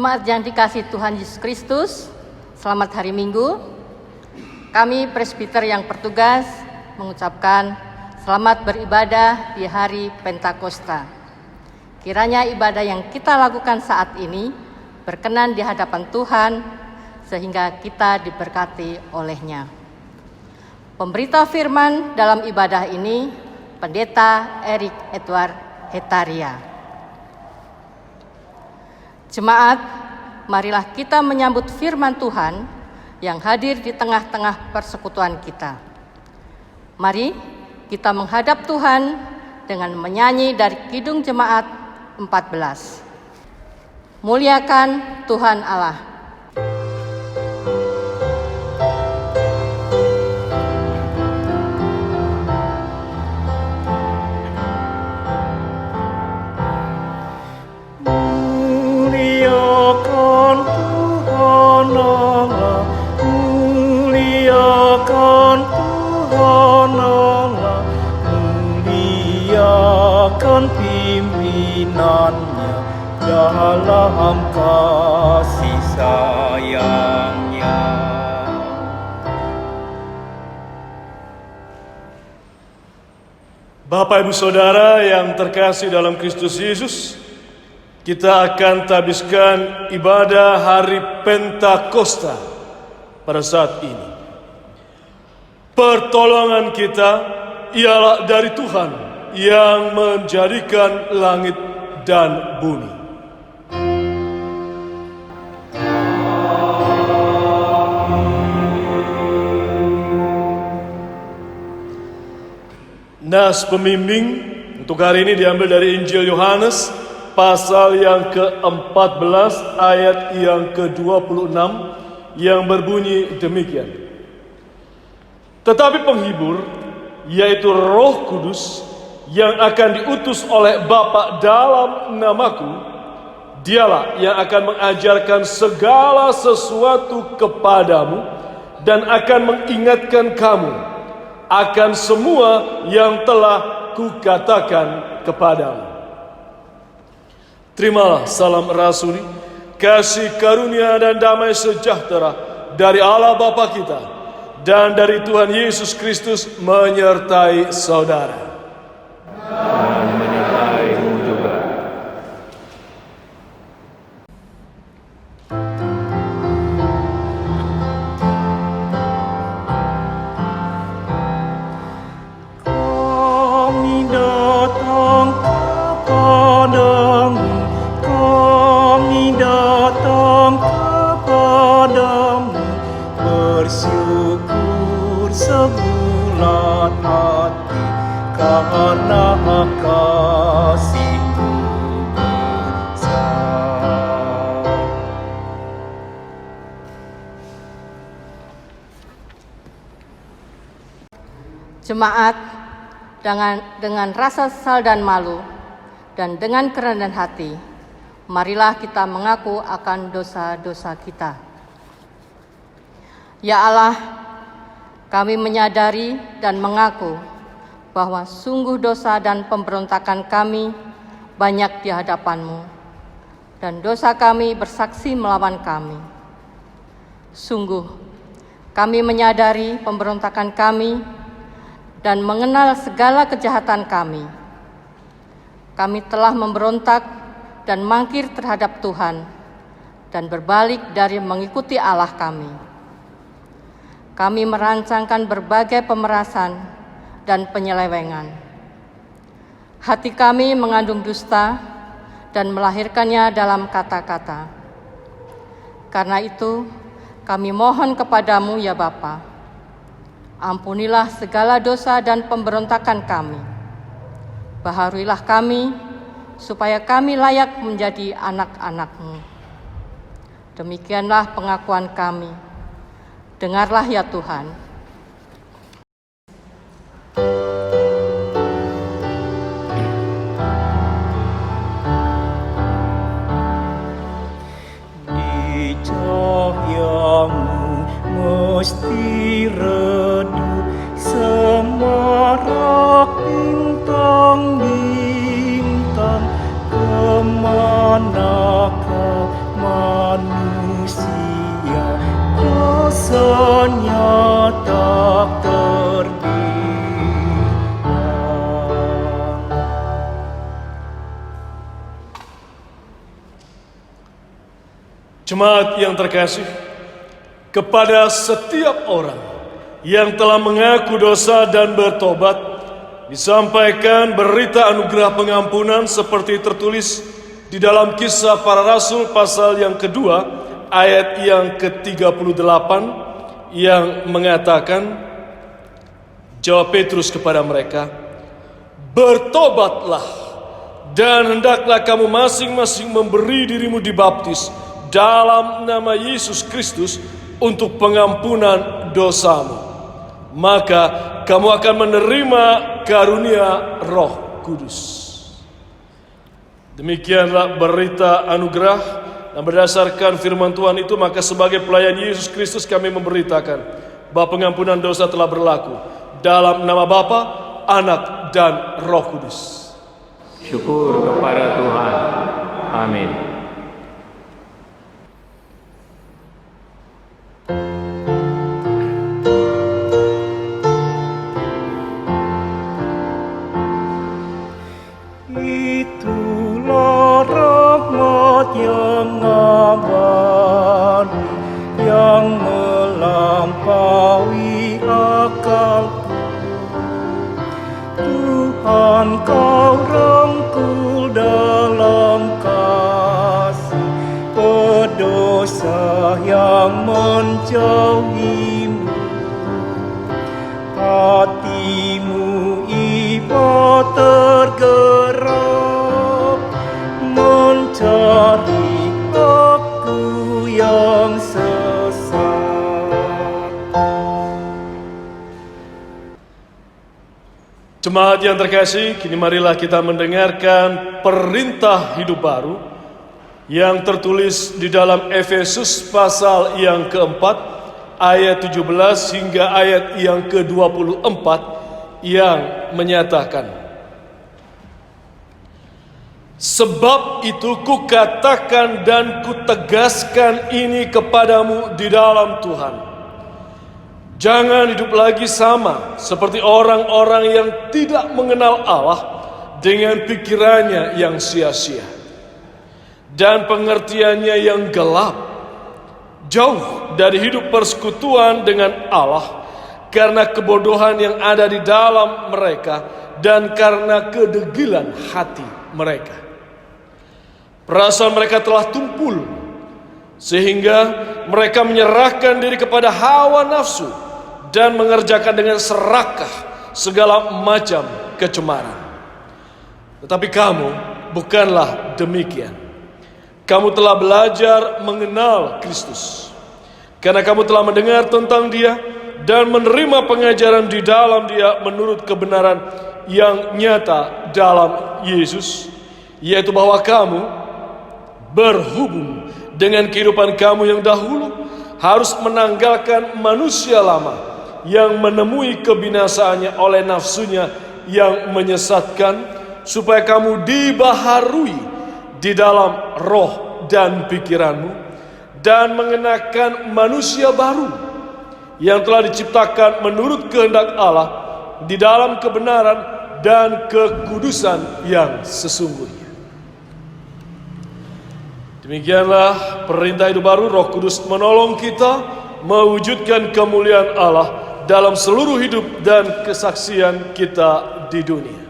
Jemaat yang dikasihi Tuhan Yesus Kristus, selamat hari Minggu. Kami presbiter yang bertugas mengucapkan selamat beribadah di hari Pentakosta. Kiranya ibadah yang kita lakukan saat ini berkenan di hadapan Tuhan sehingga kita diberkati olehnya. Pemberita firman dalam ibadah ini Pendeta Erik Edward Hetaria. Jemaat, marilah kita menyambut firman Tuhan yang hadir di tengah-tengah persekutuan kita. Mari kita menghadap Tuhan dengan menyanyi dari Kidung Jemaat 14. Muliakan Tuhan Allah. Pimpinannya dalam kasih sayangnya. Bapak Ibu Saudara yang terkasih dalam Kristus Yesus, kita akan tabiskan ibadah hari Pentakosta pada saat ini. Pertolongan kita ialah dari Tuhan yang menjadikan langit dan bumi. Nas pembimbing untuk hari ini diambil dari Injil Yohanes pasal yang ke-14 ayat yang ke-26 yang berbunyi demikian. Tetapi penghibur, yaitu Roh Kudus, yang akan diutus oleh Bapa dalam namaku, dialah yang akan mengajarkan segala sesuatu kepadamu dan akan mengingatkan kamu akan semua yang telah kukatakan kepadamu. Terimalah salam rasuli, kasih karunia dan damai sejahtera dari Allah Bapa kita dan dari Tuhan Yesus Kristus menyertai saudara. Dan menyertai-mu juga. Kami datang kepadamu, kami datang kepadamu, bersyukur sebulat hati karena kasih-Mu besar. Jemaat, dengan rasa sesal dan malu dan dengan kerendahan hati, marilah kita mengaku akan dosa-dosa kita. Ya Allah, kami menyadari dan mengaku bahwa sungguh dosa dan pemberontakan kami banyak di hadapan-Mu, dan dosa kami bersaksi melawan kami. Sungguh, kami menyadari pemberontakan kami dan mengenal segala kejahatan kami. Kami telah memberontak dan mangkir terhadap Tuhan dan berbalik dari mengikuti Allah kami. Kami merancangkan berbagai pemerasan dan penyelewengan. Hati kami mengandung dusta dan melahirkannya dalam kata-kata. Karena itu, kami mohon kepadamu ya Bapa, ampunilah segala dosa dan pemberontakan kami. Baharuilah kami, supaya kami layak menjadi anak-anak-Mu. Demikianlah pengakuan kami. Dengarlah ya Tuhan. Di cahyamu mesti redup semarak bintang-bintang, kemanakah manusia dosanya tak terhilang. Jemaat yang terkasih, kepada setiap orang yang telah mengaku dosa dan bertobat, disampaikan berita anugerah pengampunan seperti tertulis di dalam Kisah Para Rasul pasal yang kedua ayat yang ke-38 yang mengatakan, jawab Petrus kepada mereka, "Bertobatlah dan hendaklah kamu masing-masing memberi dirimu dibaptis dalam nama Yesus Kristus untuk pengampunan dosamu. Maka kamu akan menerima karunia Roh Kudus." Demikianlah berita anugerah, dan berdasarkan firman Tuhan itu, maka sebagai pelayan Yesus Kristus kami memberitakan bahwa pengampunan dosa telah berlaku dalam nama Bapa, Anak, dan Roh Kudus. Syukur kepada Tuhan. Amin. Itulah rahmat yang abadi, yang melampaui akalku. Tuhan, kau rangkul dalam kasih pedosa yang menjauhimu. Hatimu iba tergerak mencari aku yang sesat. Jemaat yang terkasih, kini marilah kita mendengarkan perintah hidup baru yang tertulis di dalam Efesus pasal yang keempat ayat 17 hingga ayat yang ke-24 yang menyatakan, "Sebab itu kukatakan dan kutegaskan ini kepadamu di dalam Tuhan. Jangan hidup lagi sama seperti orang-orang yang tidak mengenal Allah dengan pikirannya yang sia-sia dan pengertiannya yang gelap, jauh dari hidup persekutuan dengan Allah karena kebodohan yang ada di dalam mereka dan karena kedegilan hati mereka. Perasaan mereka telah tumpul sehingga mereka menyerahkan diri kepada hawa nafsu dan mengerjakan dengan serakah segala macam kecemaran. Tetapi kamu bukanlah demikian. Kamu telah belajar mengenal Kristus, karena kamu telah mendengar tentang Dia dan menerima pengajaran di dalam Dia menurut kebenaran yang nyata dalam Yesus, yaitu bahwa kamu berhubung dengan kehidupan kamu yang dahulu harus menanggalkan manusia lama yang menemui kebinasaannya oleh nafsunya yang menyesatkan, supaya kamu dibaharui di dalam roh dan pikiranmu, dan mengenakan manusia baru yang telah diciptakan menurut kehendak Allah di dalam kebenaran dan kekudusan yang sesungguhnya." Demikianlah perintah hidup baru. Roh Kudus menolong kita mewujudkan kemuliaan Allah dalam seluruh hidup dan kesaksian kita di dunia.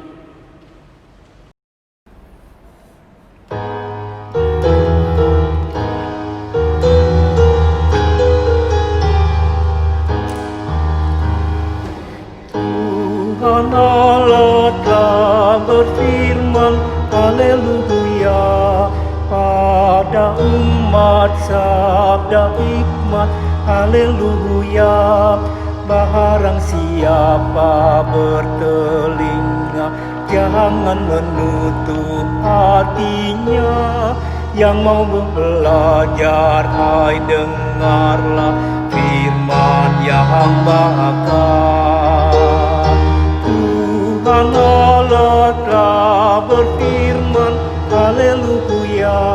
Tuhan Allah telah berfirman, haleluya, pada umat sabda hikmat, haleluya. Barang siapa bertelinga, jangan menutup hatinya. Yang mau belajar, hai dengarlah firman yang bakal. Tuhan Allah telah berfirman, haleluya,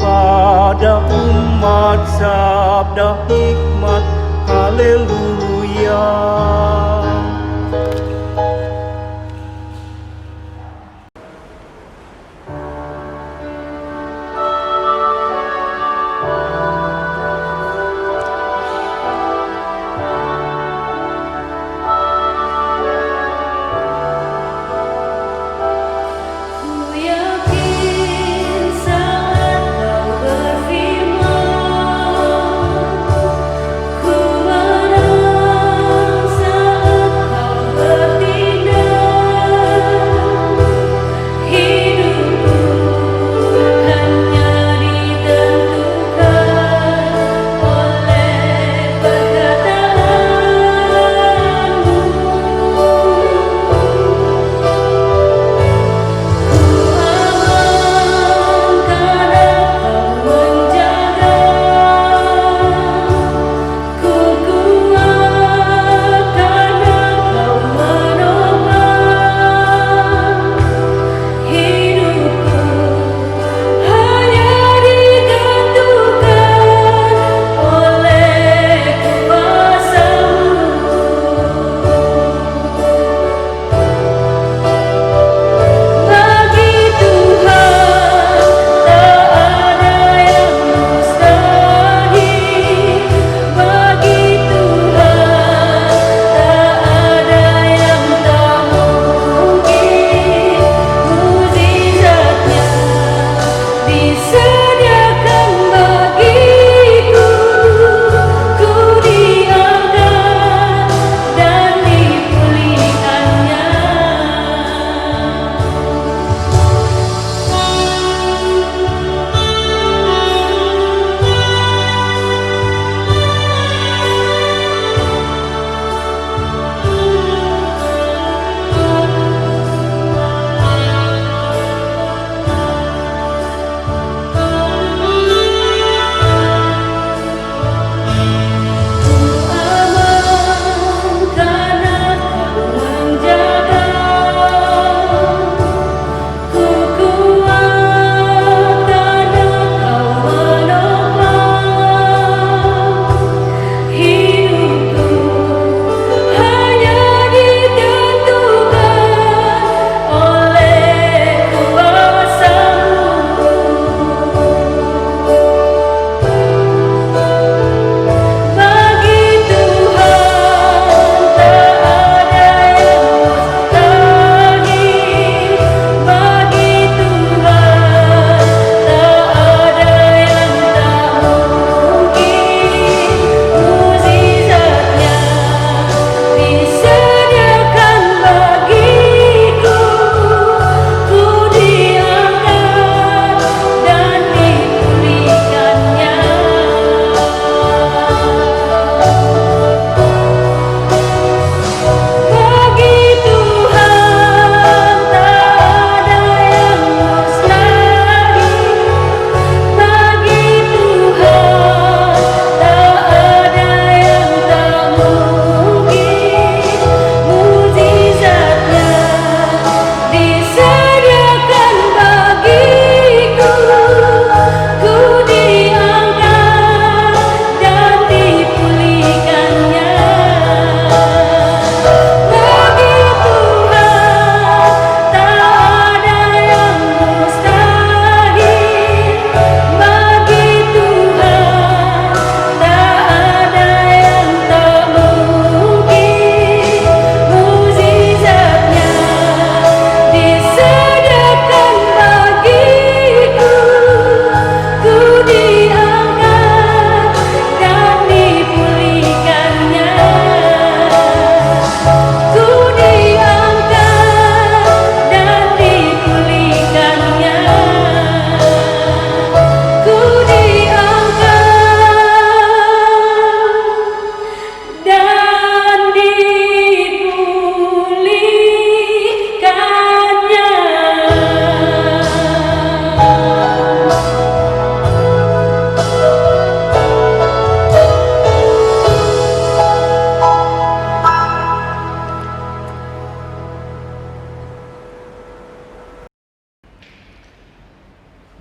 pada umat sabda hikmat, haleluya. Ku yakin saat Kau berfirman, ku menang saat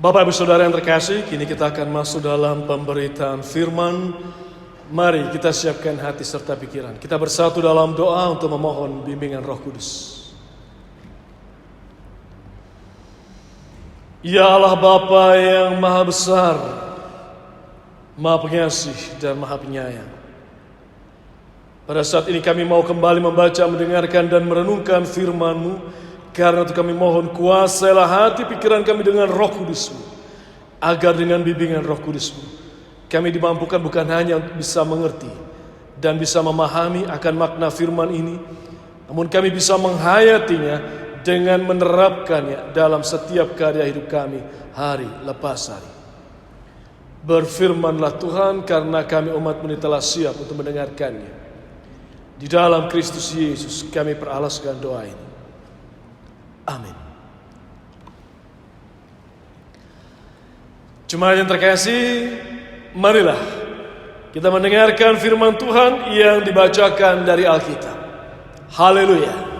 Bapak Ibu Saudara yang terkasih, kini kita akan masuk dalam pemberitaan firman. Mari kita siapkan hati serta pikiran. Kita bersatu dalam doa untuk memohon bimbingan Roh Kudus. Ya Allah Bapa yang Maha Besar, Maha Pengasih dan Maha Penyayang, pada saat ini kami mau kembali membaca, mendengarkan dan merenungkan firman-Mu. Karena itu kami mohon kuasailah hati pikiran kami dengan Roh Kudus-Mu, agar dengan bimbingan Roh Kudus-Mu kami dimampukan bukan hanya bisa mengerti dan bisa memahami akan makna firman ini, namun kami bisa menghayatinya dengan menerapkannya dalam setiap karya hidup kami hari lepas hari. Berfirmanlah Tuhan, karena kami umat-Mu ini telah siap untuk mendengarkannya. Di dalam Kristus Yesus kami peralaskan doa ini. Amin. Jemaat yang terkasih, marilah kita mendengarkan firman Tuhan yang dibacakan dari Alkitab. Haleluya.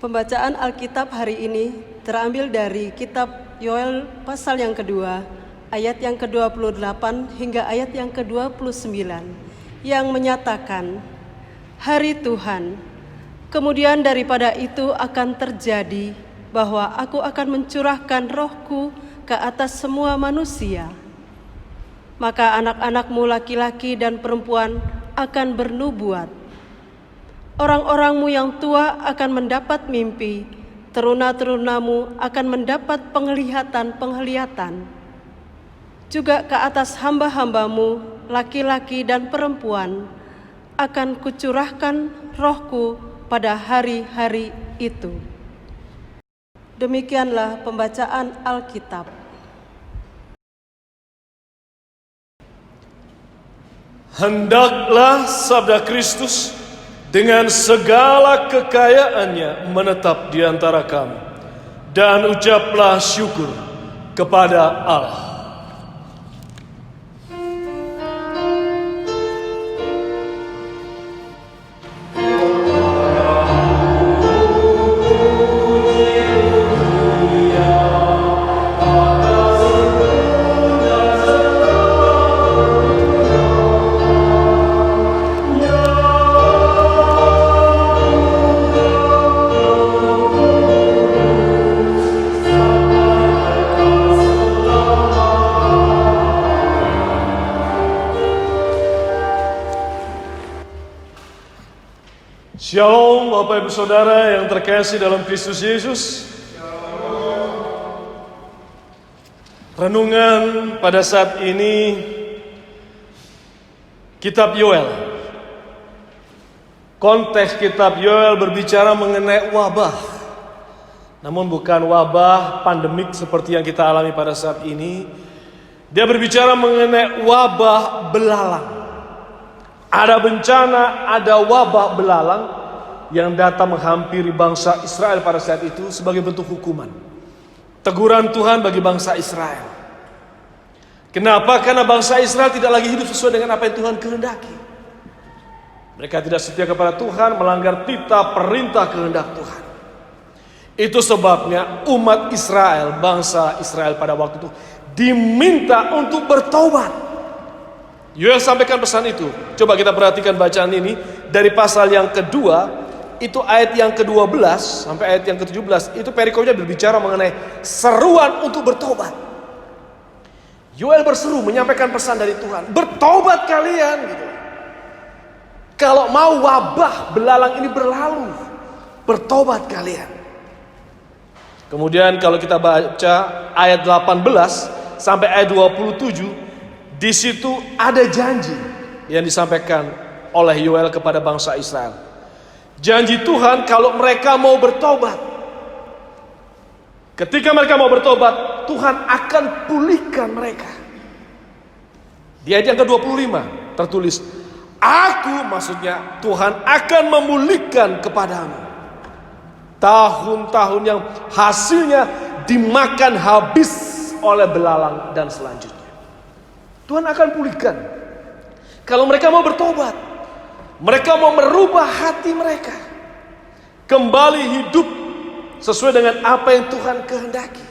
Pembacaan Alkitab hari ini terambil dari kitab Yoel pasal yang kedua, ayat yang ke-28 hingga ayat yang ke-29, yang menyatakan, hari Tuhan, kemudian daripada itu akan terjadi bahwa aku akan mencurahkan rohku ke atas semua manusia. Maka anak-anakmu laki-laki dan perempuan akan bernubuat. Orang-orangmu yang tua akan mendapat mimpi, teruna-terunamu akan mendapat penglihatan-penglihatan. Juga ke atas hamba-hambamu, laki-laki dan perempuan, akan kucurahkan rohku pada hari-hari itu. Demikianlah pembacaan Alkitab. Hendaklah sabda Kristus dengan segala kekayaannya menetap di antara kamu, dan ucaplah syukur kepada Allah. Shalom Bapak Ibu Saudara yang terkasih dalam Kristus Yesus. Renungan pada saat ini kitab Yoel. Konteks kitab Yoel berbicara mengenai wabah. Namun bukan wabah pandemik seperti yang kita alami pada saat ini. Dia berbicara mengenai wabah belalang. Ada bencana, ada wabah belalang yang datang menghampiri bangsa Israel pada saat itu sebagai bentuk hukuman. Teguran Tuhan bagi bangsa Israel. Kenapa? Karena bangsa Israel tidak lagi hidup sesuai dengan apa yang Tuhan kehendaki. Mereka tidak setia kepada Tuhan, melanggar titah perintah kehendak Tuhan. Itu sebabnya umat Israel, bangsa Israel pada waktu itu diminta untuk bertobat. Yoel sampaikan pesan itu. Coba kita perhatikan bacaan ini dari pasal yang kedua. Itu ayat yang ke-12 sampai ayat yang ke-17. Itu perikopnya berbicara mengenai seruan untuk bertobat. Yoel berseru menyampaikan pesan dari Tuhan, bertobat kalian gitu. Kalau mau wabah belalang ini berlalu, bertobat kalian. Kemudian kalau kita baca ayat 18 sampai ayat 27, di situ ada janji yang disampaikan oleh Yoel kepada bangsa Israel. Janji Tuhan kalau mereka mau bertobat. Ketika mereka mau bertobat, Tuhan akan pulihkan mereka. Di ayat yang ke-25, tertulis, Aku, maksudnya Tuhan, akan memulihkan kepadamu tahun-tahun yang hasilnya dimakan habis oleh belalang dan selanjutnya. Tuhan akan pulihkan. Kalau mereka mau bertobat, mereka mau merubah hati mereka, kembali hidup sesuai dengan apa yang Tuhan kehendaki.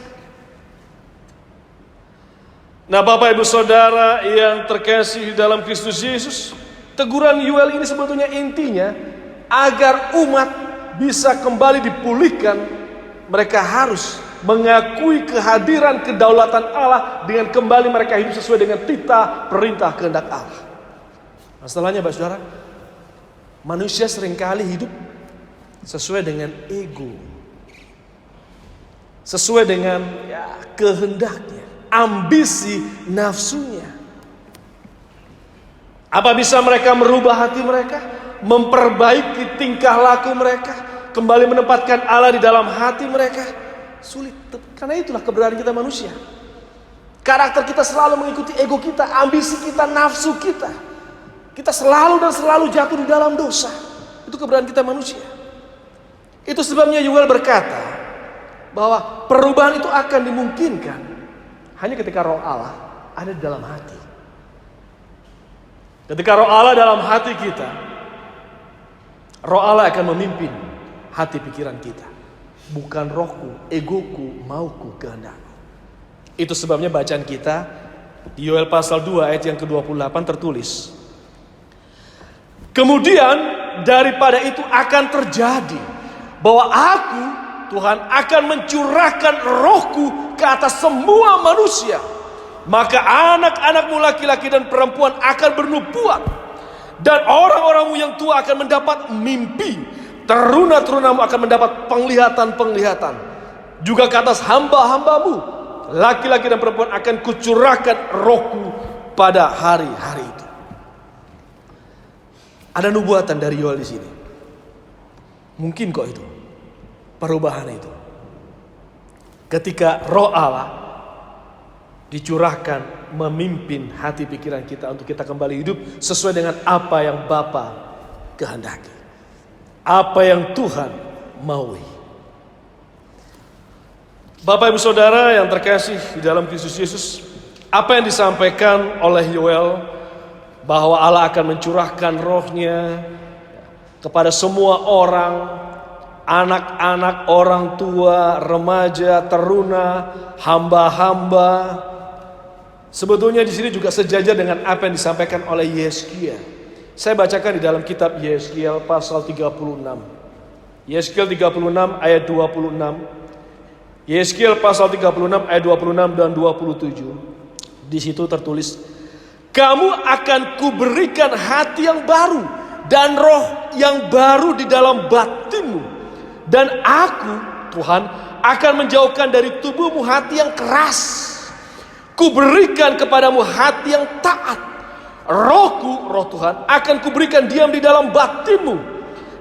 Nah, Bapak Ibu Saudara yang terkasih dalam Kristus Yesus, teguran Yoel ini sebetulnya intinya agar umat bisa kembali dipulihkan, mereka harus mengakui kehadiran kedaulatan Allah dengan kembali mereka hidup sesuai dengan titah perintah kehendak Allah. Masalahnya Bapak Saudara, manusia seringkali hidup sesuai dengan ego, sesuai dengan kehendaknya, ambisi nafsunya. Apa bisa mereka merubah hati mereka, memperbaiki tingkah laku mereka, kembali menempatkan Allah di dalam hati mereka? Sulit, karena itulah keberadaan kita manusia. Karakter kita selalu mengikuti ego kita, ambisi kita, nafsu kita. Kita selalu dan selalu jatuh di dalam dosa. Itu keberadaan kita manusia. Itu sebabnya Yoel berkata bahwa perubahan itu akan dimungkinkan hanya ketika roh Allah ada di dalam hati. Ketika roh Allah dalam hati kita, roh Allah akan memimpin hati pikiran kita. Bukan rohku, egoku, mauku, kehendakku. Itu sebabnya bacaan kita di Yoel pasal 2 ayat yang ke-28 tertulis, kemudian daripada itu akan terjadi bahwa aku, Tuhan, akan mencurahkan rohku ke atas semua manusia. Maka anak-anakmu laki-laki dan perempuan akan bernubuat, dan orang-orangmu yang tua akan mendapat mimpi, teruna-terunamu akan mendapat penglihatan-penglihatan. Juga ke atas hamba-hambamu laki-laki dan perempuan akan kucurahkan rohku pada hari-hari itu. Ada nubuatan dari Yoel di sini. Mungkin kok itu perubahan itu. Ketika roh Allah dicurahkan memimpin hati pikiran kita untuk kita kembali hidup sesuai dengan apa yang Bapa kehendaki, apa yang Tuhan maui. Bapak Ibu Saudara yang terkasih di dalam Kristus Yesus, apa yang disampaikan oleh Yoel bahwa Allah akan mencurahkan rohnya kepada semua orang, anak-anak, orang tua, remaja, teruna, hamba-hamba. Sebetulnya di sini juga sejajar dengan apa yang disampaikan oleh Yeskiel. Saya bacakan di dalam kitab Yeskiel pasal 36. Yeskiel 36 ayat 26. Yeskiel pasal 36 ayat 26 dan 27. Di situ tertulis, kamu akan kuberikan hati yang baru dan roh yang baru di dalam batinmu. Dan aku, Tuhan, akan menjauhkan dari tubuhmu hati yang keras. Kuberikan kepadamu hati yang taat. Rohku, roh Tuhan, akan kuberikan diam di dalam batinmu.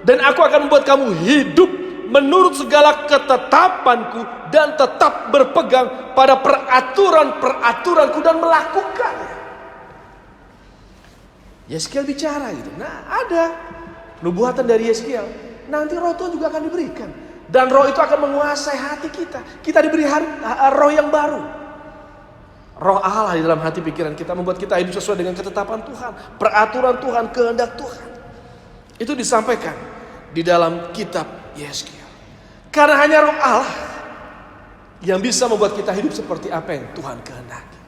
Dan aku akan membuat kamu hidup menurut segala ketetapanku dan tetap berpegang pada peraturan-peraturanku dan melakukannya. Yeskiel bicara gitu. Nah, ada nubuatan dari Yeskiel. Nanti roh Tuhan juga akan diberikan. Dan roh itu akan menguasai hati kita. Kita diberi roh yang baru. Roh Allah di dalam hati pikiran kita membuat kita hidup sesuai dengan ketetapan Tuhan, peraturan Tuhan, kehendak Tuhan. Itu disampaikan di dalam kitab Yeskiel. Karena hanya roh Allah yang bisa membuat kita hidup seperti apa yang Tuhan kehendaki.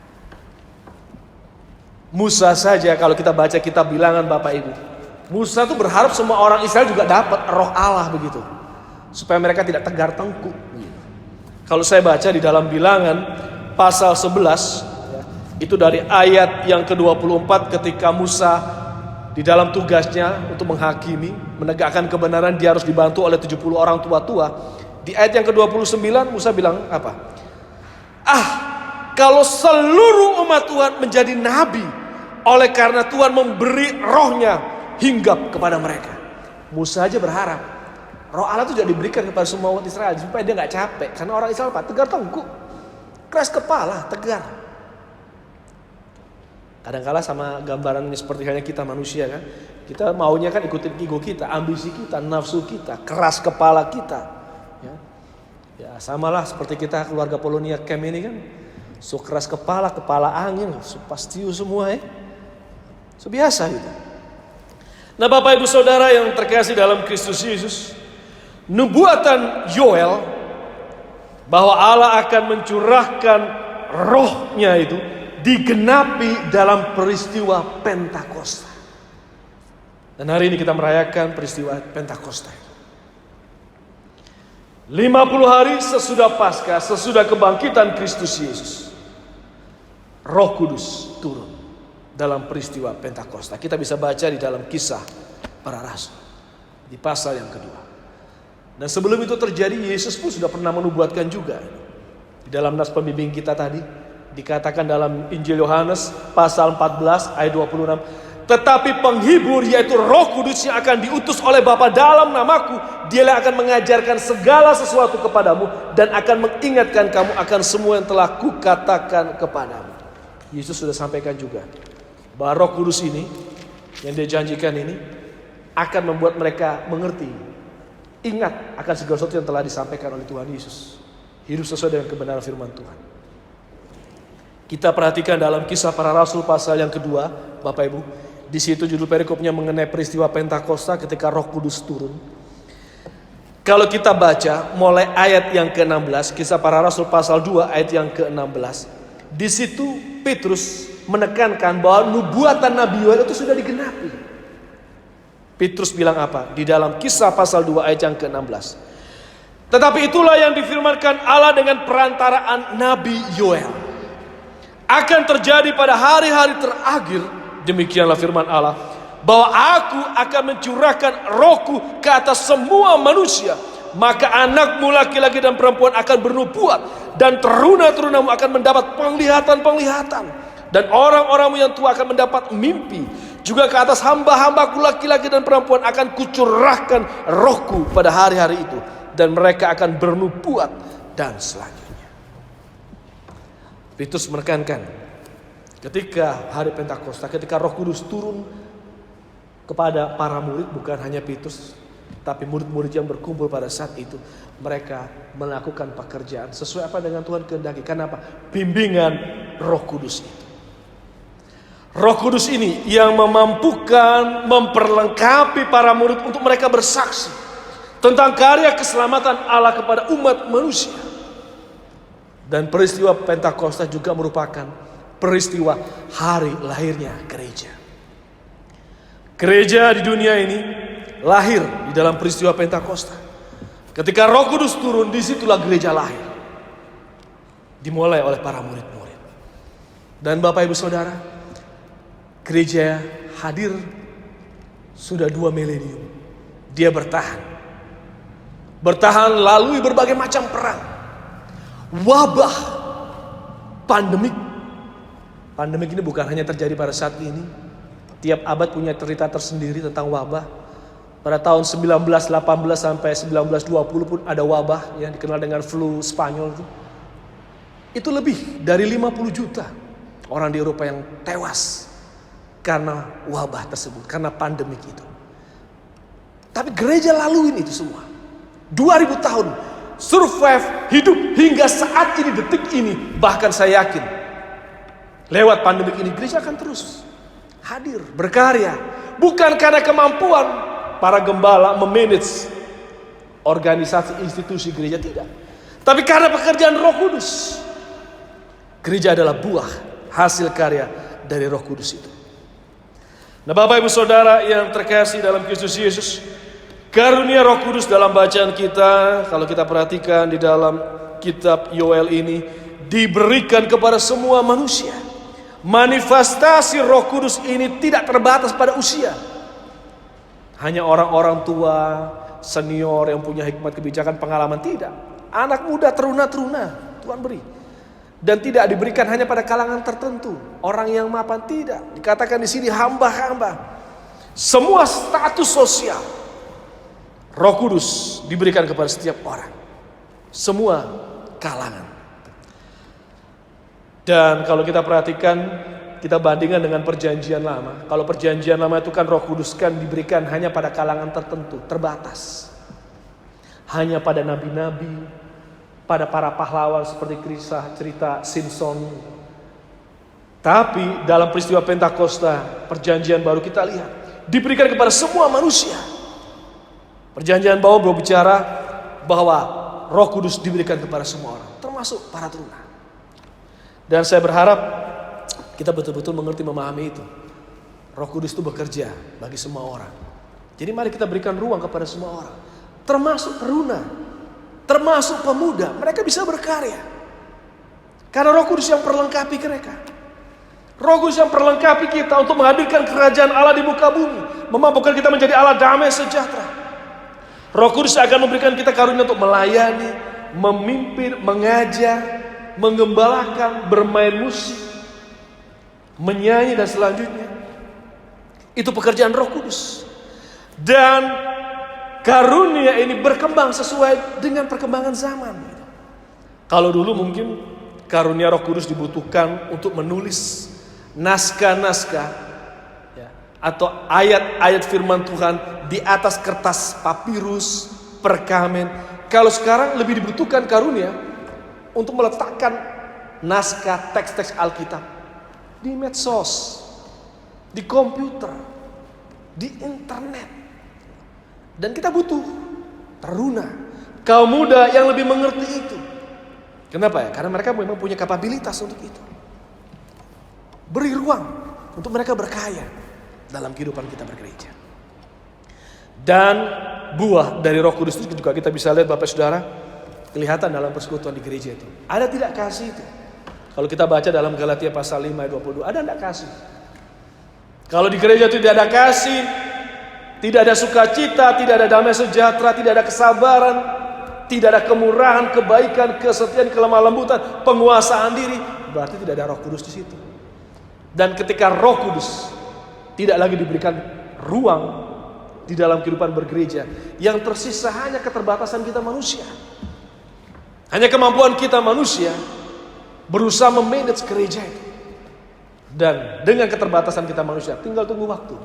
Musa saja kalau kita baca kitab Bilangan Bapak Ibu, Musa tuh berharap semua orang Israel juga dapat roh Allah begitu, supaya mereka tidak tegar tengkuk. Kalau saya baca di dalam Bilangan pasal 11, itu dari ayat yang ke-24, ketika Musa di dalam tugasnya untuk menghakimi, menegakkan kebenaran, dia harus dibantu oleh 70 orang tua-tua. Di ayat yang ke-29 Musa bilang apa? Kalau seluruh umat Tuhan menjadi nabi, oleh karena Tuhan memberi rohnya hinggap kepada mereka. Musa aja berharap roh Allah itu juga diberikan kepada semua umat Israel, supaya dia gak capek. Karena orang Israel tegar tengkuk, keras kepala, tegar. Kadang-kala sama gambaran seperti halnya kita manusia kan. Kita maunya kan ikutin ego kita, ambisi kita, nafsu kita, keras kepala kita. Ya samalah seperti kita keluarga Polonia Camp ini kan. So keras kepala, kepala angin, so pastiu semua ya. So biasa gitu. Nah Bapak Ibu Saudara yang terkasih dalam Kristus Yesus, nubuatan Yoel bahwa Allah akan mencurahkan rohnya itu digenapi dalam peristiwa Pentakosta. Dan hari ini kita merayakan peristiwa Pentakosta. 50 hari sesudah Paskah, sesudah kebangkitan Kristus Yesus, Roh Kudus turun dalam peristiwa Pentakosta. Kita bisa baca di dalam Kisah Para Rasul di pasal yang kedua. Dan sebelum itu terjadi, Yesus pun sudah pernah menubuatkan juga. Di dalam nas pembimbing kita tadi dikatakan dalam Injil Yohanes pasal 14 ayat 26, tetapi penghibur yaitu Roh Kudus yang akan diutus oleh Bapa dalam namaku, dialah akan mengajarkan segala sesuatu kepadamu dan akan mengingatkan kamu akan semua yang telah kukatakan kepadamu. Yesus sudah sampaikan juga bahwa Roh Kudus ini yang dia janjikan ini akan membuat mereka mengerti, ingat akan segala sesuatu yang telah disampaikan oleh Tuhan Yesus. Hidup sesuai dengan kebenaran firman Tuhan. Kita perhatikan dalam Kisah Para Rasul pasal yang kedua, Bapak Ibu. Di situ judul perikopnya mengenai peristiwa Pentakosta ketika Roh Kudus turun. Kalau kita baca mulai ayat yang ke-16, Kisah Para Rasul pasal 2 ayat yang ke-16. Di situ Petrus menekankan bahwa nubuatan Nabi Yoel itu sudah digenapi. Petrus bilang apa? Di dalam Kisah pasal 2 ayat yang ke-16. Tetapi itulah yang difirmankan Allah dengan perantaraan Nabi Yoel. Akan terjadi pada hari-hari terakhir, demikianlah firman Allah, bahwa aku akan mencurahkan rohku ke atas semua manusia. Maka anakmu laki-laki dan perempuan akan bernubuat, dan teruna-terunamu akan mendapat penglihatan-penglihatan, dan orang-orangmu yang tua akan mendapat mimpi. Juga ke atas hamba-hambaku laki-laki dan perempuan akan kucurahkan rohku pada hari-hari itu, dan mereka akan bernubuat dan selanjutnya. Petrus menekankan ketika hari Pentakosta, ketika Roh Kudus turun kepada para murid, bukan hanya Petrus, tapi murid-murid yang berkumpul pada saat itu, mereka melakukan pekerjaan sesuai apa dengan Tuhan kehendaki. Karena apa? Bimbingan Roh Kudus itu. Roh Kudus ini yang memampukan, memperlengkapi para murid untuk mereka bersaksi tentang karya keselamatan Allah kepada umat manusia. Dan peristiwa Pentakosta juga merupakan peristiwa hari lahirnya gereja. Gereja di dunia ini lahir di dalam peristiwa Pentakosta. Ketika Roh Kudus turun, disitulah gereja lahir. Dimulai oleh para murid-murid. Dan Bapak Ibu Saudara, gereja hadir sudah 2 milenium. Dia bertahan. Bertahan lalui berbagai macam perang. Wabah, pandemik. Pandemik ini bukan hanya terjadi pada saat ini. Tiap abad punya cerita tersendiri tentang wabah. Pada tahun 1918 sampai 1920 pun ada wabah yang dikenal dengan flu Spanyol itu. Itu lebih dari 50 juta orang di Eropa yang tewas karena wabah tersebut, karena pandemik itu. Tapi gereja laluin itu semua. 2000 tahun survive, hidup hingga saat ini, detik ini. Bahkan saya yakin lewat pandemik ini gereja akan terus hadir, berkarya. Bukan karena kemampuan para gembala memanage organisasi institusi gereja, tidak. Tapi karena pekerjaan Roh Kudus. Gereja adalah buah hasil karya dari Roh Kudus itu. Nah Bapak Ibu Saudara yang terkasih dalam Kristus Yesus, karunia Roh Kudus dalam bacaan kita, kalau kita perhatikan di dalam kitab Yoel ini, diberikan kepada semua manusia. Manifestasi Roh Kudus ini tidak terbatas pada usia. Hanya orang-orang tua, senior yang punya hikmat kebijakan, pengalaman, tidak. Anak muda, teruna-teruna, Tuhan beri. Dan tidak diberikan hanya pada kalangan tertentu, orang yang mapan, tidak. Dikatakan di sini hamba-hamba. Semua status sosial, Roh Kudus diberikan kepada setiap orang. Semua kalangan. Dan kalau kita perhatikan kita bandingkan dengan perjanjian lama. Kalau perjanjian lama itu kan Roh Kudus kan diberikan hanya pada kalangan tertentu, terbatas. Hanya pada nabi-nabi, pada para pahlawan seperti kisah cerita Simpson. Tapi dalam peristiwa Pentakosta, perjanjian baru kita lihat diberikan kepada semua manusia. Perjanjian baru berbicara bahwa Roh Kudus diberikan kepada semua orang, termasuk para teruna. Dan saya berharap kita betul-betul mengerti, memahami itu. Roh Kudus itu bekerja bagi semua orang. Jadi mari kita berikan ruang kepada semua orang, termasuk teruna, termasuk pemuda. Mereka bisa berkarya karena Roh Kudus yang perlengkapi mereka. Roh Kudus yang perlengkapi kita untuk menghadirkan kerajaan Allah di muka bumi, memampukan kita menjadi Allah damai sejahtera. Roh Kudus akan memberikan kita karunia untuk melayani, memimpin, mengajar, menggembalakan, bermain musik, menyanyi dan selanjutnya. Itu pekerjaan Roh Kudus. Dan karunia ini berkembang sesuai dengan perkembangan zaman. Kalau dulu mungkin karunia Roh Kudus dibutuhkan untuk menulis naskah-naskah ya, atau ayat-ayat firman Tuhan di atas kertas papirus, perkamen. Kalau sekarang lebih dibutuhkan karunia untuk meletakkan naskah teks-teks Alkitab di medsos, di komputer, di internet. Dan kita butuh teruna, kaum muda yang lebih mengerti itu. Kenapa ya? Karena mereka memang punya kapabilitas untuk itu. Beri ruang untuk mereka berkarya dalam kehidupan kita bergereja. Dan buah dari Roh Kudus itu juga kita bisa lihat Bapak Saudara, kelihatan dalam persekutuan di gereja itu. Ada tidak kasih itu? Kalau kita baca dalam Galatia pasal 5 ayat 22, ada tidak kasih? Kalau di gereja itu tidak ada kasih, tidak ada sukacita, tidak ada damai sejahtera, tidak ada kesabaran, tidak ada kemurahan, kebaikan, kesetiaan, kelemah lembutan, penguasaan diri, berarti tidak ada Roh Kudus di situ. Dan ketika Roh Kudus tidak lagi diberikan ruang di dalam kehidupan bergereja, yang tersisa hanya keterbatasan kita manusia. Hanya kemampuan kita manusia berusaha memanage gereja itu. Dan dengan keterbatasan kita manusia, tinggal tunggu waktu,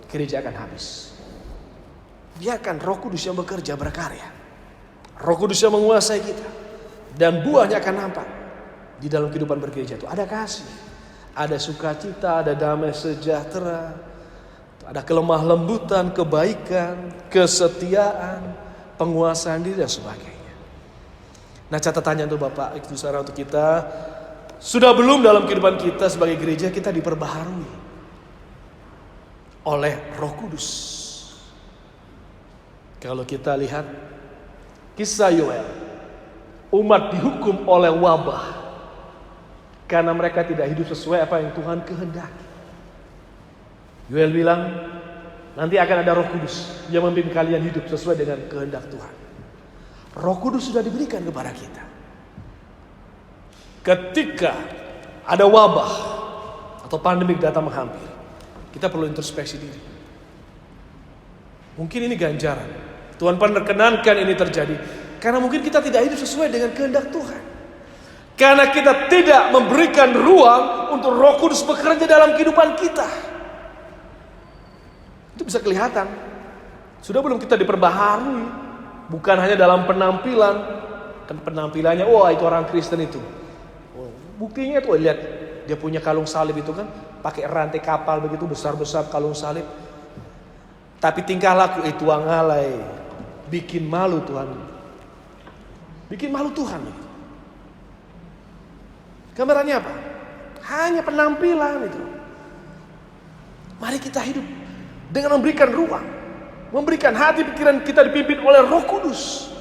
gereja akan habis. Biarkan Roh Kudus yang bekerja, berkarya. Roh Kudus yang menguasai kita. Dan buahnya akan nampak di dalam kehidupan bergereja itu. Ada kasih, ada sukacita, ada damai sejahtera, ada kelemah lembutan, kebaikan, kesetiaan, penguasaan diri dan sebagainya. Nah, catatannya untuk Bapak, itu saudara, untuk kita, sudah belum dalam kehidupan kita sebagai gereja kita diperbaharui oleh Roh Kudus. Kalau kita lihat kisah Yoel, umat dihukum oleh wabah karena mereka tidak hidup sesuai apa yang Tuhan kehendaki. Yoel bilang, nanti akan ada Roh Kudus yang memimpin kalian hidup sesuai dengan kehendak Tuhan. Roh Kudus sudah diberikan kepada kita. Ketika ada wabah atau pandemi datang menghampiri, kita perlu introspeksi diri. Mungkin ini ganjaran. Tuhan perkenankan ini terjadi karena mungkin kita tidak hidup sesuai dengan kehendak Tuhan. Karena kita tidak memberikan ruang untuk Roh Kudus bekerja dalam kehidupan kita. Itu bisa kelihatan. Sudah belum kita diperbaharui, bukan hanya dalam penampilan, dan penampilannya, wah itu orang Kristen itu. Buktinya tuh lihat, dia punya kalung salib itu kan, pakai rantai kapal begitu besar-besar kalung salib. Tapi tingkah laku itu alay, bikin malu Tuhan. Bikin malu Tuhan. Gambarannya apa? Hanya penampilan itu. Mari kita hidup dengan memberikan ruang, memberikan hati pikiran kita dipimpin oleh Roh Kudus.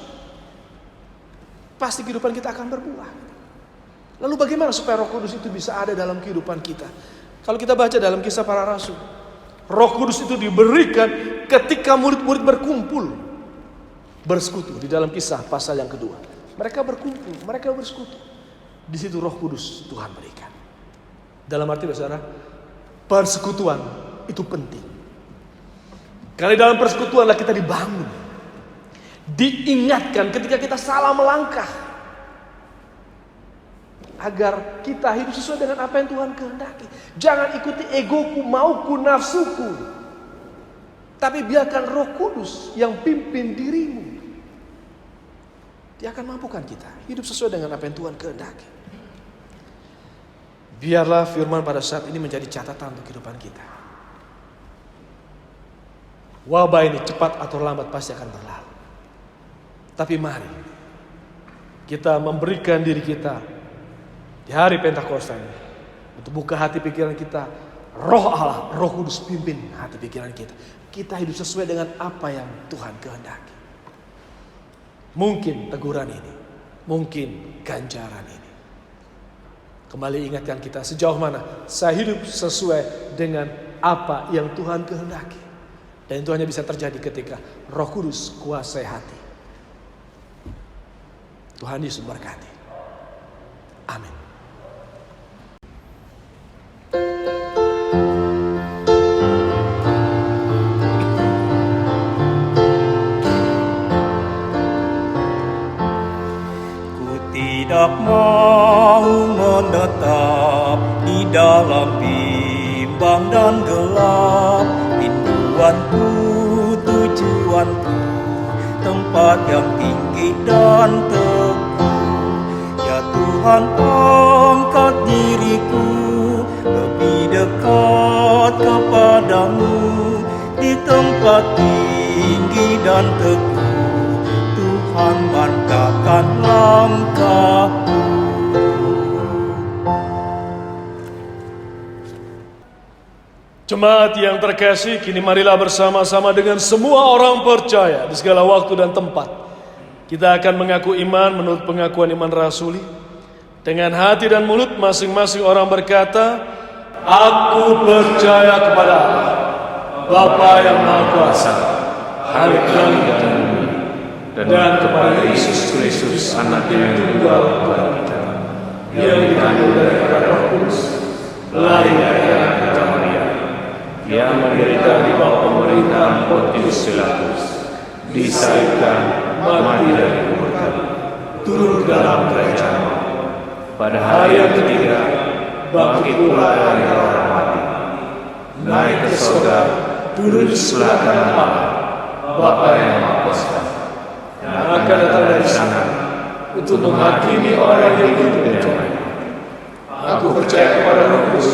Pasti kehidupan kita akan berbuah. Lalu bagaimana supaya Roh Kudus itu bisa ada dalam kehidupan kita? Kalau kita baca dalam Kisah Para Rasul, Roh Kudus itu diberikan ketika murid-murid berkumpul, bersekutu. Di dalam Kisah pasal yang kedua, mereka berkumpul, mereka bersekutu. Di situ Roh Kudus Tuhan berikan. Dalam arti saudara, persekutuan itu penting. Karena dalam persekutuanlah kita dibangun, diingatkan ketika kita salah melangkah. agar kita hidup sesuai dengan apa yang Tuhan kehendaki. Jangan ikuti egoku, mauku, nafsuku. Tapi biarkan Roh Kudus yang pimpin dirimu. Dia akan mampukan kita hidup sesuai dengan apa yang Tuhan kehendaki. Biarlah firman pada saat ini menjadi catatan untuk kehidupan kita. Wabah ini cepat atau lambat pasti akan berlalu. Tapi mari kita memberikan diri kita di hari Pentakosta ini untuk buka hati pikiran kita. Roh Allah, Roh Kudus pimpin hati pikiran kita. Kita hidup sesuai dengan apa yang Tuhan kehendaki. Mungkin teguran ini, mungkin ganjaran ini. Kembali ingatkan kita sejauh mana saya hidup sesuai dengan apa yang Tuhan kehendaki. Dan itu hanya bisa terjadi ketika Roh Kudus kuasai hati. Tuhan Yesus berkati. Amin. Tidak mau menetap di dalam bimbang dan gelap. Rinduanku, tujuanku, tempat yang tinggi dan teguh. Ya Tuhan, angkat diriku lebih dekat kepadamu. Di tempat tinggi dan teguh Tuhan mantapkan langkahku. Jemaat yang terkasih, kini marilah bersama-sama dengan semua orang percaya di segala waktu dan tempat. Kita akan mengaku iman menurut pengakuan iman rasuli. Dengan hati dan mulut masing-masing orang berkata, Aku percaya kepada Allah, Bapa yang Maha Kuasa, Halik langit dan bumi, dan kepada Yesus Kristus, Anak yang tunggal Tuhan kita, yang dikandung dari Roh Kudus, lahir dari anak kita Maria, yang menderita di bawah pemerintahan Pontius Pilatus, disalibkan, mati dan dikuburkan, turun ke dalam kerajaan, pada hari yang ketiga bangkit pula dari orang mati, naik ke surga, duduk di sebelah kanan Allah, Bapa yang Maha Kuasa, yang akan datang dari sana untuk menghakimi orang yang hidup dan mati. Aku percaya kepada Roh Kudus,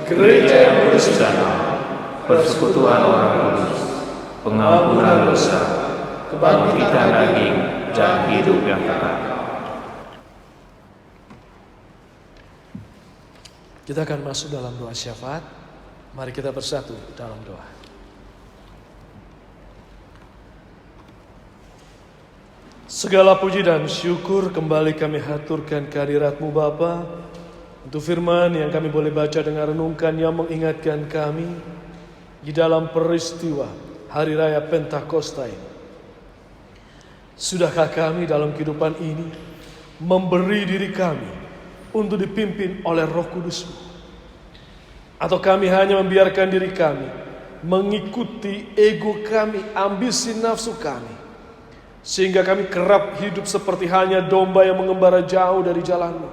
gereja yang kudus dan persekutuan orang kudus, pengampunan dosa, kebangkitan daging, dan hidup yang kekal. Kita akan masuk dalam doa syafaat. Mari kita bersatu dalam doa. Segala puji dan syukur kembali kami haturkan kehadirat-Mu Bapa, untuk firman yang kami boleh baca dan renungkan yang mengingatkan kami di dalam peristiwa Hari Raya Pentakosta ini. Sudahkah kami dalam kehidupan ini memberi diri kami untuk dipimpin oleh Roh Kudus-Mu? Atau kami hanya membiarkan diri kami mengikuti ego kami, ambisi nafsu kami, sehingga kami kerap hidup seperti halnya domba yang mengembara jauh dari jalan-Mu.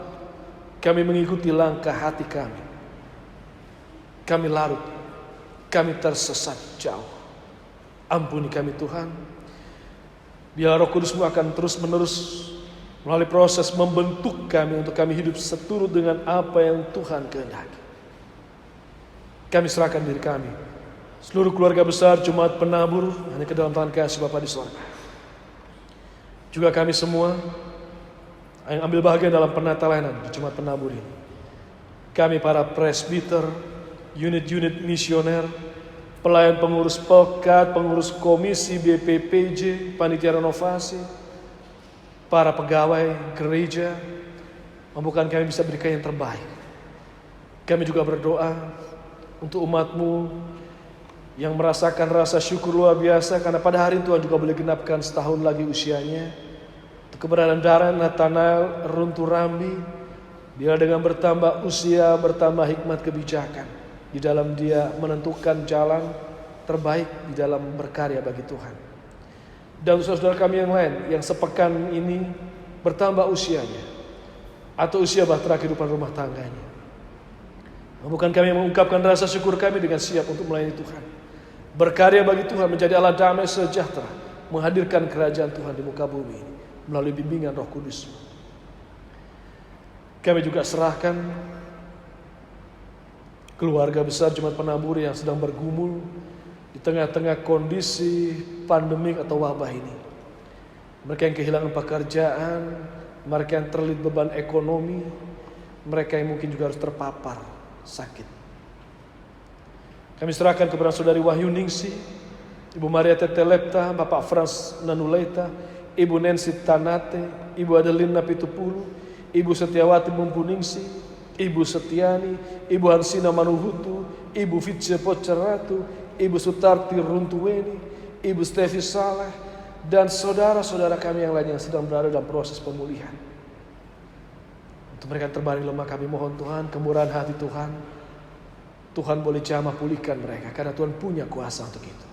Kami mengikuti langkah hati kami. Kami larut, kami tersesat jauh. Ampuni kami Tuhan. Biar Roh Kudus-Mu akan terus-menerus melalui proses membentuk kami untuk kami hidup seturut dengan apa yang Tuhan kehendaki. Kami serahkan diri kami, seluruh keluarga besar Jemaat Penabur, hanya ke dalam tangan kasih Bapa di sorga. Juga kami semua yang ambil bahagian dalam penata-layanan di Jemaat Penabur ini. Kami para presbiter, unit-unit misioner, pelayan pengurus pekat, pengurus komisi BPPJ, panitia renovasi, para pegawai gereja, mampukan kami bisa berikan yang terbaik. Kami juga berdoa untuk umat-Mu yang merasakan rasa syukur luar biasa karena pada hari Tuhan juga boleh genapkan setahun lagi usianya. Untuk keberadaan Darren Nathanael Runtu Rambi, dia dengan bertambah usia, bertambah hikmat kebijakan di dalam dia menentukan jalan terbaik di dalam berkarya bagi Tuhan. Dan saudara kami yang lain yang sepekan ini bertambah usianya, atau usia bahtera kehidupan rumah tangganya. Bukan kami mengungkapkan rasa syukur kami dengan siap untuk melayani Tuhan, berkarya bagi Tuhan, menjadi Allah damai sejahtera, menghadirkan kerajaan Tuhan di muka bumi ini melalui bimbingan Roh Kudus. Kami juga serahkan keluarga besar Jemaat Penabur yang sedang bergumul di tengah-tengah kondisi pandemik atau wabah ini. Mereka yang kehilangan pekerjaan, mereka yang terlilit beban ekonomi, mereka yang mungkin juga harus terpapar sakit. Kami serahkan kepada Saudari Wahyu Ningsih, Ibu Maria Tetelepta, Bapak Frans Nanuleta, Ibu Nancy Tanate, Ibu Adelina Pitupulu, Ibu Setiawati Mumpuningsih, Ibu Setiani, Ibu Hansina Manuhutu, Ibu Fitze Poceratu, Ibu Sutarti Runtuweni, Ibu Stevi Saleh, dan saudara-saudara kami yang lain yang sedang berada dalam proses pemulihan. Untuk mereka yang terbaring lemah, kami mohon Tuhan, kemurahan hati Tuhan, Tuhan boleh jamah pulihkan mereka, karena Tuhan punya kuasa untuk itu.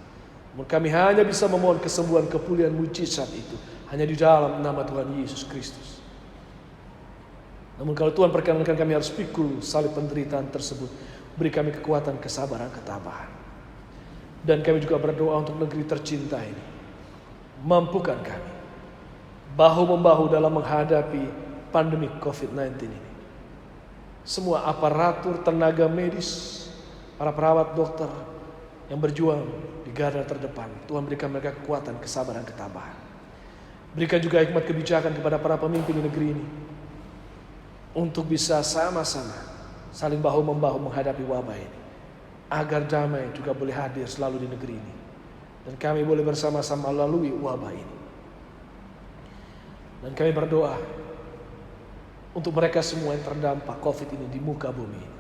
Namun kami hanya bisa memohon kesembuhan, kepulihan, mujizat itu hanya di dalam nama Tuhan Yesus Kristus. Namun kalau Tuhan perkenankan kami harus pikul salib penderitaan tersebut, beri kami kekuatan, kesabaran, ketabahan. Dan kami juga berdoa untuk negeri tercinta ini. Mampukan kami bahu-membahu dalam menghadapi pandemi COVID-19 ini. Semua aparatur, tenaga medis, para perawat, dokter yang berjuang di garda terdepan, Tuhan berikan mereka kekuatan, kesabaran, ketabahan. Berikan juga hikmat kebijakan kepada para pemimpin di negeri ini untuk bisa sama-sama saling bahu-membahu menghadapi wabah ini, agar damai juga boleh hadir selalu di negeri ini, dan kami boleh bersama-sama melalui wabah ini. Dan kami berdoa untuk mereka semua yang terdampak COVID ini di muka bumi ini.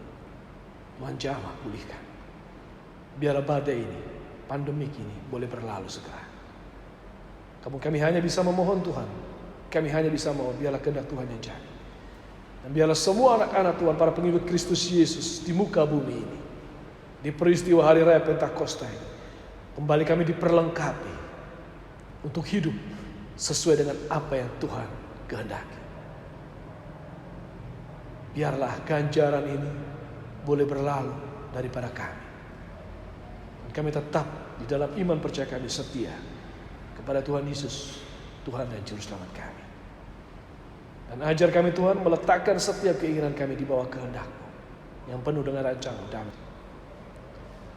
Tuhan jamah pulihkan. Biarlah badai ini, pandemik ini boleh berlalu segera. Kami hanya bisa memohon Tuhan. Kami hanya bisa mohon, biarlah kehendak Tuhan yang jadi. Dan biarlah semua anak-anak Tuhan, para pengikut Kristus Yesus di muka bumi ini, di peristiwa hari raya Pentakosta ini, kembali kami diperlengkapi untuk hidup sesuai dengan apa yang Tuhan kehendaki. Biarlah ganjaran ini boleh berlalu daripada kami. Dan kami tetap di dalam iman percaya kami setia kepada Tuhan Yesus, Tuhan dan Juru Selamat kami. Dan ajar kami Tuhan meletakkan setiap keinginan kami di bawah kehendak-Mu yang penuh dengan rancangan damai.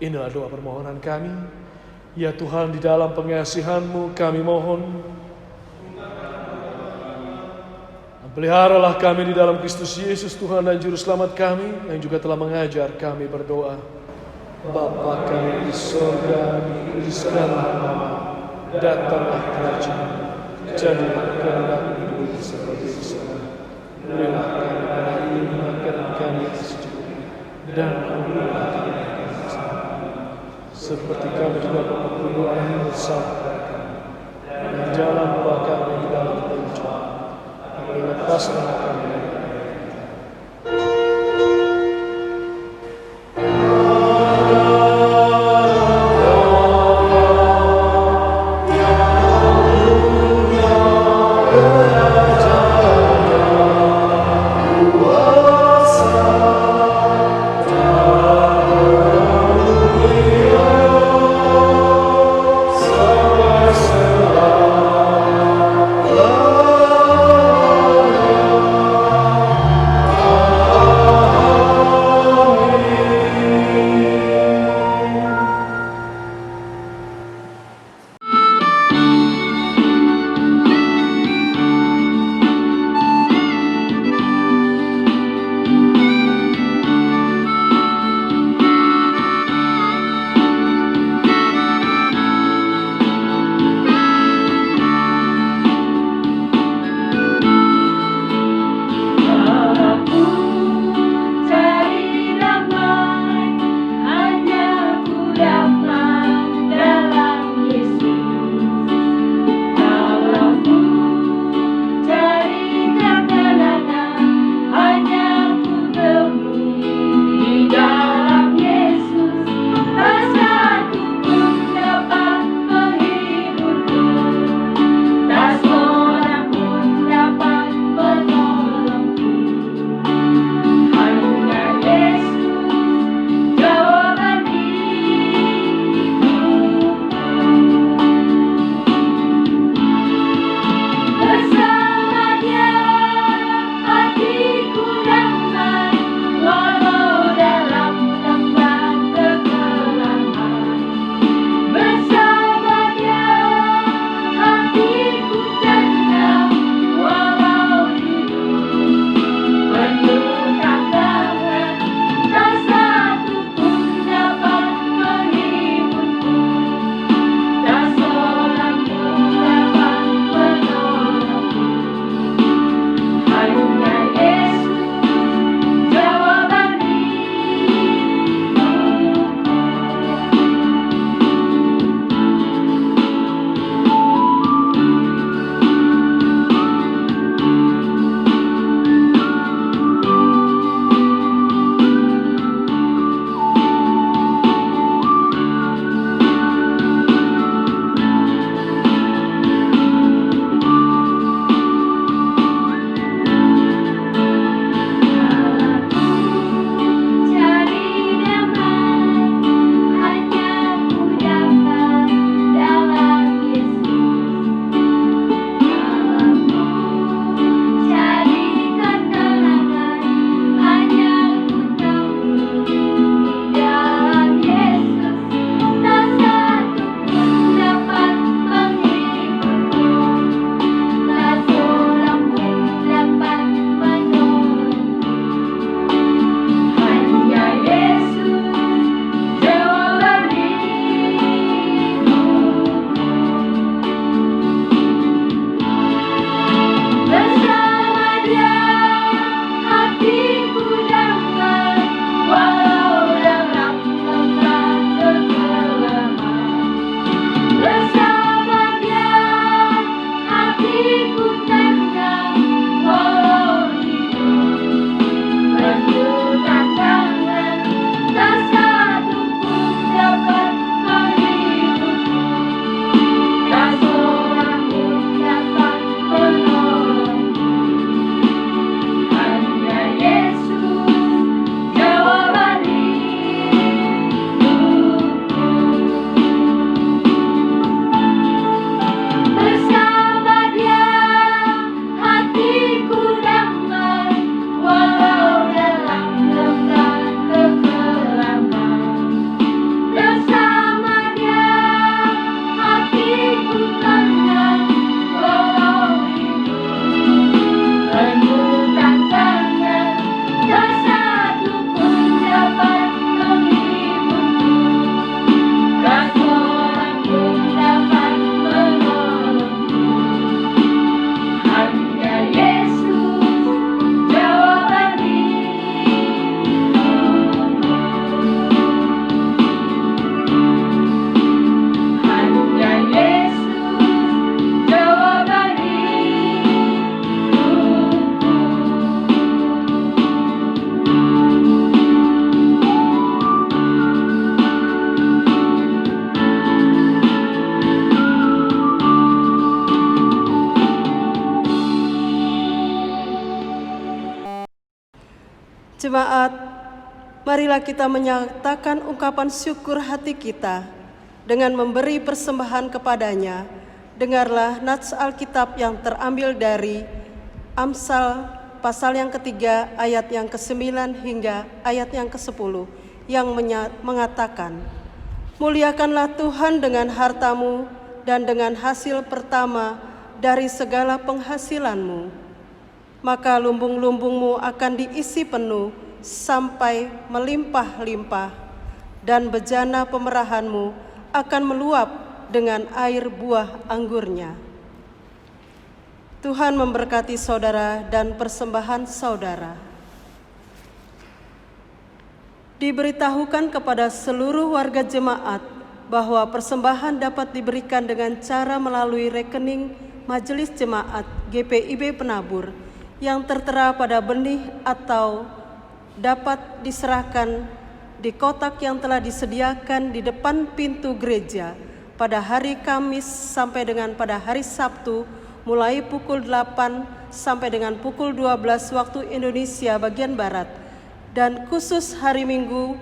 Inilah doa permohonan kami. Ya Tuhan, di dalam pengasihan-Mu kami mohon, peliharalah kami di dalam Kristus Yesus, Tuhan dan Juru Selamat kami, yang juga telah mengajar kami berdoa. Bapa kami di surga, dikuduskanlah nama-Mu, datanglah kerajaan-Mu, jadilah kehendak-Mu seperti di surga. Berilah kami hari ini makanan kami yang secukupnya, dan ampunilah kami seperti kami juga mengampuni orang yang bersalah kepada kami. Dan jangan bawa kami ke dalam pencobaan, tapi lepaskanlah kami dari Jemaat, marilah kita menyatakan ungkapan syukur hati kita dengan memberi persembahan kepadanya. Dengarlah nats Alkitab yang terambil dari Amsal pasal yang ketiga ayat yang ke-9 hingga ayat yang ke-10 yang mengatakan, "Muliakanlah Tuhan dengan hartamu dan dengan hasil pertama dari segala penghasilanmu. Maka lumbung-lumbungmu akan diisi penuh sampai melimpah-limpah, dan bejana pemerahanmu akan meluap dengan air buah anggurnya." Tuhan memberkati saudara dan persembahan saudara. Diberitahukan kepada seluruh warga jemaat bahwa persembahan dapat diberikan dengan cara melalui rekening Majelis Jemaat GPIB Penabur yang tertera pada benih atau dapat diserahkan di kotak yang telah disediakan di depan pintu gereja pada hari Kamis sampai dengan pada hari Sabtu mulai pukul 8 sampai dengan pukul 12 waktu Indonesia bagian Barat, dan khusus hari Minggu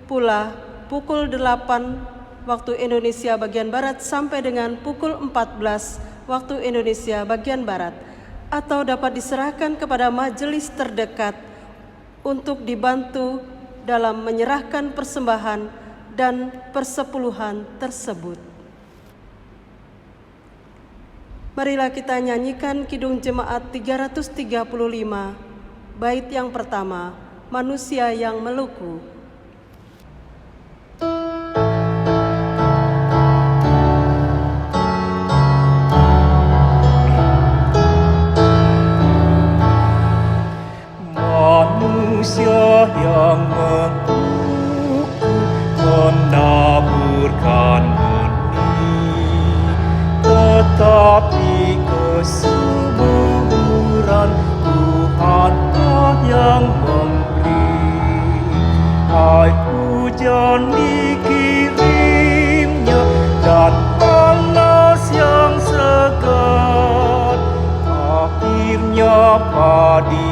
pula pukul 8 waktu Indonesia bagian Barat sampai dengan pukul 14 waktu Indonesia bagian Barat, atau dapat diserahkan kepada majelis terdekat untuk dibantu dalam menyerahkan persembahan dan persepuluhan tersebut. Marilah kita nyanyikan Kidung Jemaat 335, bait yang pertama, Manusia yang Meluku. Manusia yang meluku menaburkan benih, tetapi kesuburan Tuhanlah yang memberi. Air hujan dikirimnya dan panas yang segar, akhirnya padi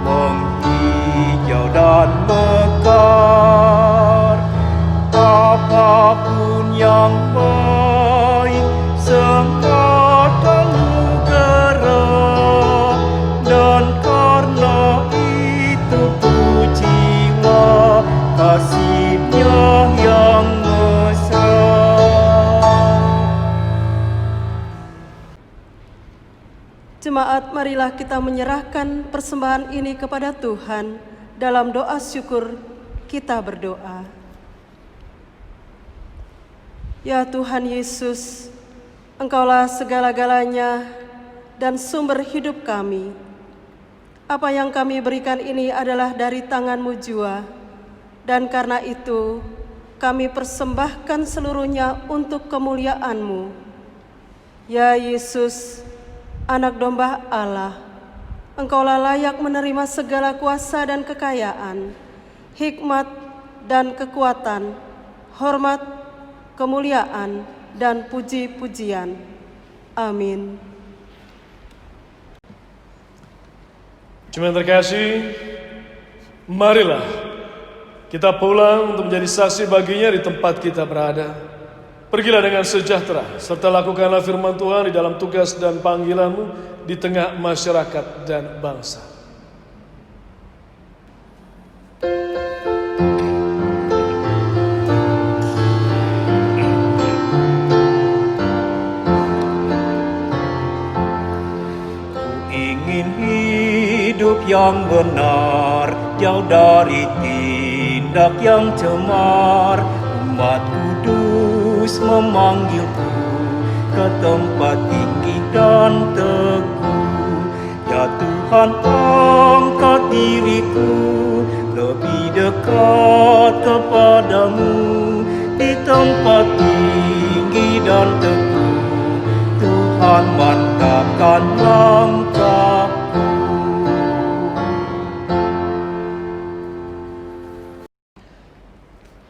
menghijau dan mekar. Apapun yang baik, semangat kamu gerak, dan karena itu pujilah kasih-Nya yang besar. Jemaat, marilah kita menyerahkan persembahan ini kepada Tuhan. Dalam doa syukur kita berdoa. Ya Tuhan Yesus, Engkaulah segala-galanya dan sumber hidup kami. Apa yang kami berikan ini adalah dari tangan-Mu jua, dan karena itu kami persembahkan seluruhnya untuk kemuliaan-Mu. Ya Yesus, anak domba Allah, Engkaulah layak menerima segala kuasa dan kekayaan, hikmat dan kekuatan, hormat, kemuliaan, dan puji-pujian. Amin. Jemaat terkasih, marilah kita pulang untuk menjadi saksi baginya di tempat kita berada. Pergilah dengan sejahtera, serta lakukanlah firman Tuhan di dalam tugas dan panggilanmu di tengah masyarakat dan bangsa. Ku ingin hidup yang benar, jauh dari tindak yang cemar. Umat kudus memanggilku ke tempat tinggi dan teguh. Ya Tuhan, angkat diriku lebih dekat kepadamu di tempat tinggi dan teguh. Tuhan, mantapkan langkahku.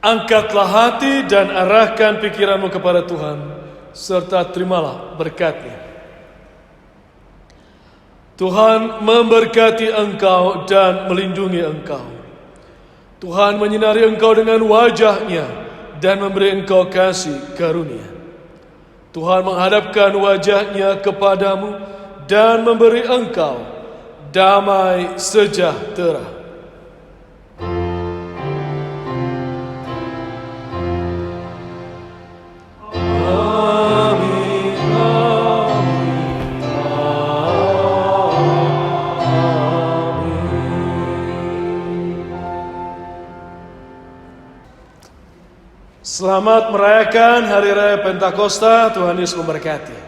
Angkatlah hati dan arahkan pikiranmu kepada Tuhan, serta terimalah berkat-Nya. Tuhan memberkati engkau dan melindungi engkau. Tuhan menyinari engkau dengan wajah-Nya dan memberi engkau kasih karunia. Tuhan menghadapkan wajah-Nya kepadamu dan memberi engkau damai sejahtera. Selamat merayakan Hari Raya Pentakosta. Tuhan Yesus memberkati.